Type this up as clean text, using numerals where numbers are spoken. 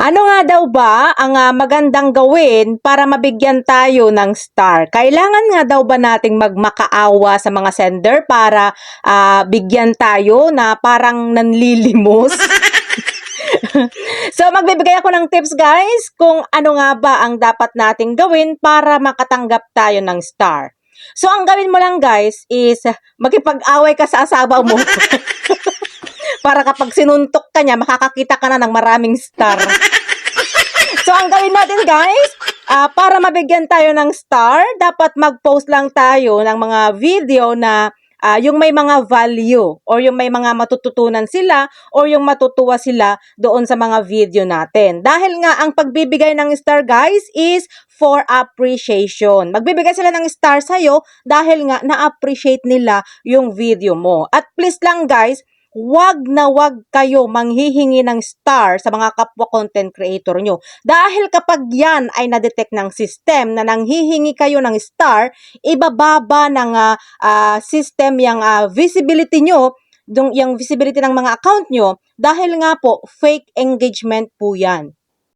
Ano nga daw ba ang magandang gawin para mabigyan tayo ng star? Kailangan nga daw ba nating magmakaawa sa mga sender para bigyan tayo na parang nanlilimos? So, magbibigay ako ng tips guys kung ano nga ba ang dapat nating gawin para makatanggap tayo ng star. So, ang gawin mo lang guys is makipag-away ka sa asawa mo. Para kapag sinuntok ka niya, makakakita ka na ng maraming star. So, ang gawin natin guys, para mabigyan tayo ng star, dapat mag-post lang tayo ng mga video na yung may mga value or yung may mga matututunan sila or yung matutuwa sila doon sa mga video natin. Dahil nga ang pagbibigay ng star guys is for appreciation. Magbibigay sila ng star sa'yo dahil nga na-appreciate nila yung video mo. At please lang guys, wag na wag kayo manghihingi ng star sa mga kapwa content creator nyo. Dahil kapag yan ay na-detect ng system na nanghihingi kayo ng star, ibababa ng system yung visibility nyo, yung visibility ng mga account nyo, dahil nga po, fake engagement po yan.